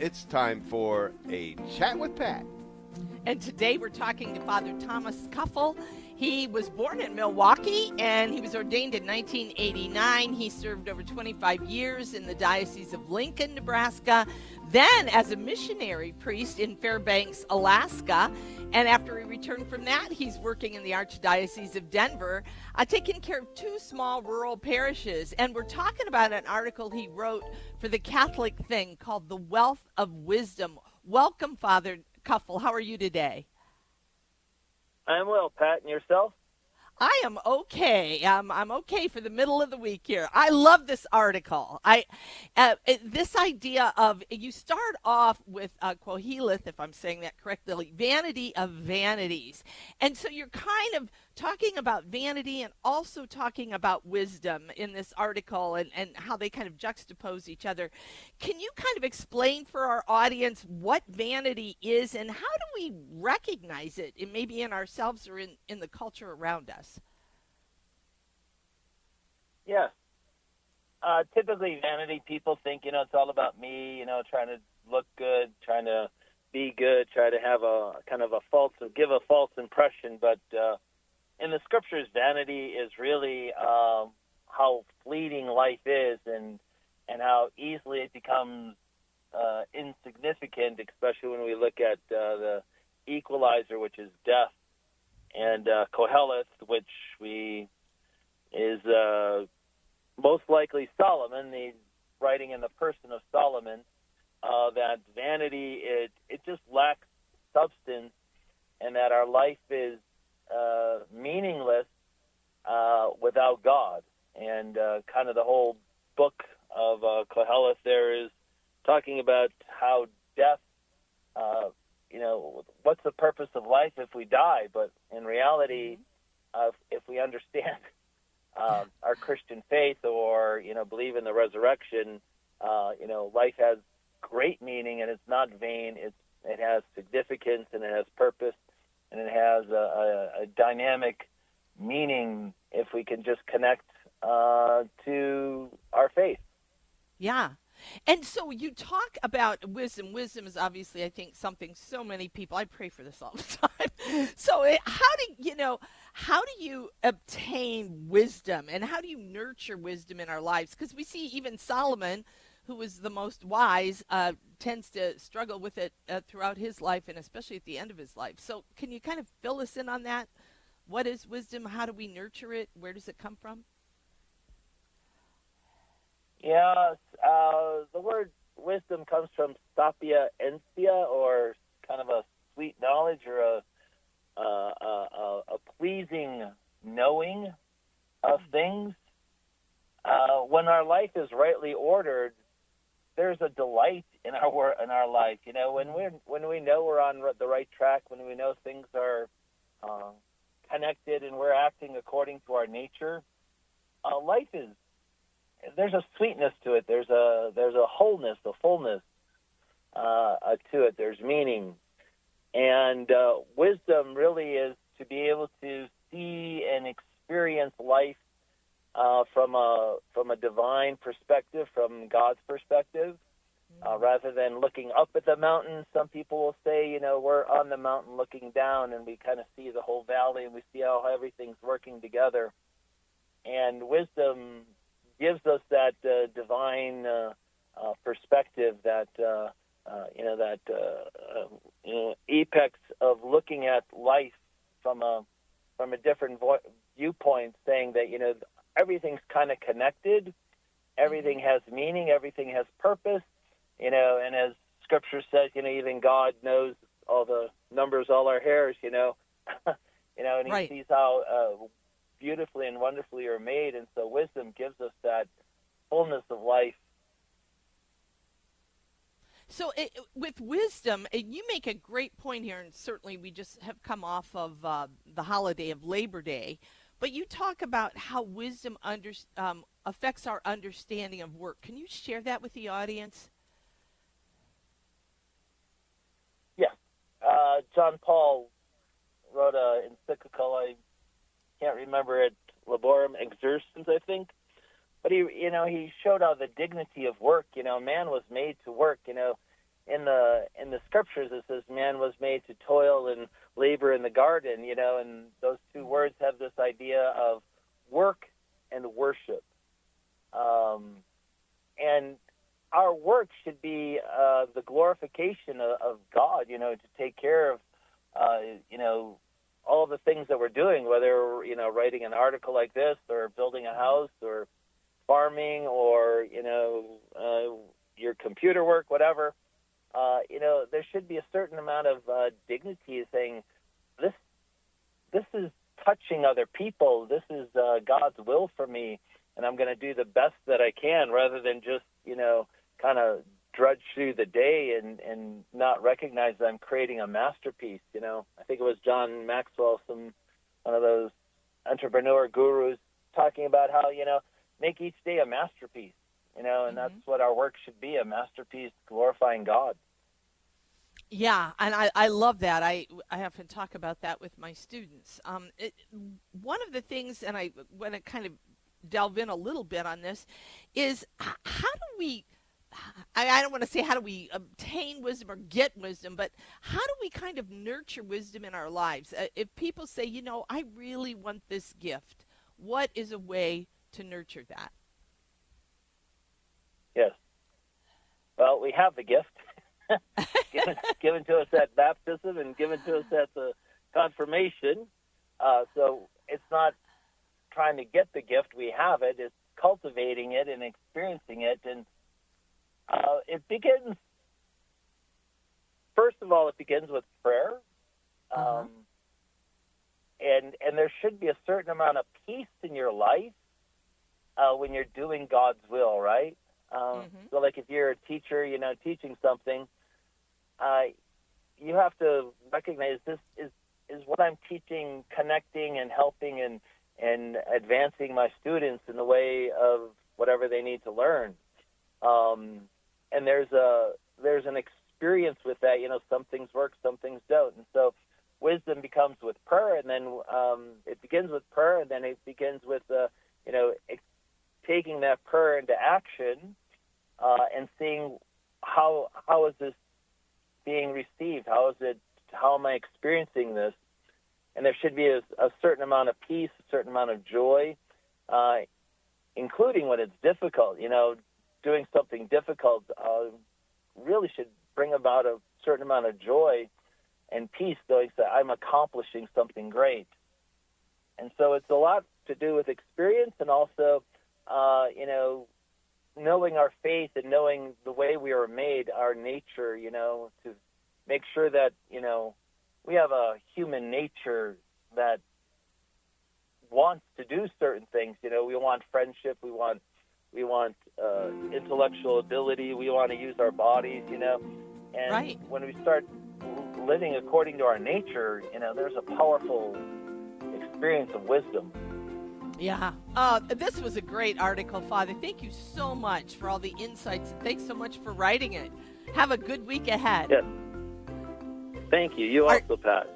It's time for a chat with Pat. And today we're talking to Father Thomas Kuffel. He was born in Milwaukee and he was ordained in 1989. He served over 25 years in the Diocese of Lincoln, Nebraska, then as a missionary priest in Fairbanks, Alaska. And after he returned from that, he's working in the Archdiocese of Denver, taking care of two small rural parishes. And we're talking about an article he wrote for the Catholic Thing called The Wealth of Wisdom. Welcome, Father Kuffel. How are you today? I'm well, Pat, and yourself? I am okay. I'm okay for the middle of the week here. I love this article. This idea of you start off with Quoheleth, if I'm saying that correctly, vanity of vanities, and so you're kind of talking about vanity and also talking about wisdom in this article and how they kind of juxtapose each other. Can you kind of explain for our audience what vanity is and how do we recognize it, maybe in ourselves or in the culture around us? Yes. Typically, vanity people think, it's all about me, trying to look good, trying to be good, try to have a kind of give a false impression. But in the scriptures, vanity is really how fleeting life is and how easily it becomes insignificant, especially when we look at the equalizer, which is death, and Koheleth, which is most likely Solomon, the writing in the person of Solomon, that vanity, it just lacks substance, and that our life is meaningless without God. And kind of the whole book of Koheleth there is talking about how death, what's the purpose of life if we die? But in reality, if we understand our Christian faith or, believe in the resurrection, life has great meaning and it's not vain. It has significance and it has purpose and it has a dynamic meaning if we can just connect to our faith. Yeah. And so you talk about wisdom. Wisdom is obviously, I think, something so many people, I pray for this all the time. So how do you obtain wisdom and how do you nurture wisdom in our lives? Because we see even Solomon, who was the most wise, tends to struggle with it throughout his life and especially at the end of his life. So can you kind of fill us in on that? What is wisdom? How do we nurture it? Where does it come from? Yes, the word wisdom comes from sapia ensia, or kind of a sweet knowledge or a pleasing knowing of things. When our life is rightly ordered, there's a delight in our life. When we know we're on the right track, when we know things are connected and we're acting according to our nature, life is. There's a sweetness to it. There's a wholeness, a fullness to it. There's meaning, and wisdom really is to be able to see and experience life from a divine perspective, from God's perspective, rather than looking up at the mountain. Some people will say, we're on the mountain looking down, and we kind of see the whole valley, and we see how everything's working together. And wisdom gives us that divine perspective, that apex of looking at life from a different viewpoint, saying that everything's kind of connected, everything has meaning, everything has purpose, and as Scripture says, even God knows all the numbers, all our hairs, and He Right. sees how beautifully and wonderfully are made, and so wisdom gives us that fullness of life. So with wisdom, you make a great point here, and certainly we just have come off of the holiday of Labor Day, but you talk about how wisdom affects our understanding of work. Can you share that with the audience? Yeah. John Paul wrote an encyclical, I can't remember it, Laborum Exercens, I think. But he showed how the dignity of work, man was made to work, in the scriptures it says man was made to toil and labor in the garden, and those two words have this idea of work and worship. And our work should be the glorification of God, to take care of, all the things that we're doing, whether, writing an article like this or building a house or farming or, your computer work, whatever. There should be a certain amount of dignity saying, this is touching other people. This is God's will for me, and I'm going to do the best that I can rather than just, kind of drudge through the day and not recognize that I'm creating a masterpiece. I think it was John Maxwell, one of those entrepreneur gurus, talking about how, make each day a masterpiece, and that's what our work should be, a masterpiece glorifying God. Yeah, and I love that. I often talk about that with my students. One of the things, and I want to kind of delve in a little bit on this, is how do we, I don't want to say how do we obtain wisdom or get wisdom, but how do we kind of nurture wisdom in our lives? If people say, I really want this gift, what is a way to nurture that? Yes. Well, we have the gift. given to us at baptism and given to us at the confirmation. So it's not trying to get the gift. We have it. It's cultivating it and experiencing it. And it begins, first of all, it begins with prayer. And there should be a certain amount of peace in your life when you're doing God's will, right? So like if you're a teacher, teaching something, you have to recognize this is what I'm teaching, connecting and helping and advancing my students in the way of whatever they need to learn. And there's an experience with that. Some things work, some things don't. And so wisdom becomes with prayer, and then it begins with prayer, and then it begins with taking that prayer into action and seeing how is this being received? How am I experiencing this? And there should be a certain amount of peace, a certain amount of joy, including when it's difficult. Doing something difficult really should bring about a certain amount of joy and peace, knowing that I'm accomplishing something great. And so it's a lot to do with experience and also, knowing our faith and knowing the way we are made, our nature, to make sure that, we have a human nature that wants to do certain things. We want friendship, we want intellectual ability, we want to use our bodies, and right. When we start living according to our nature, there's a powerful experience of wisdom. Yeah. This was a great article, Father. Thank you so much for all the insights, and thanks so much for writing it. Have a good week ahead. Yes. Thank you. You also, Pat.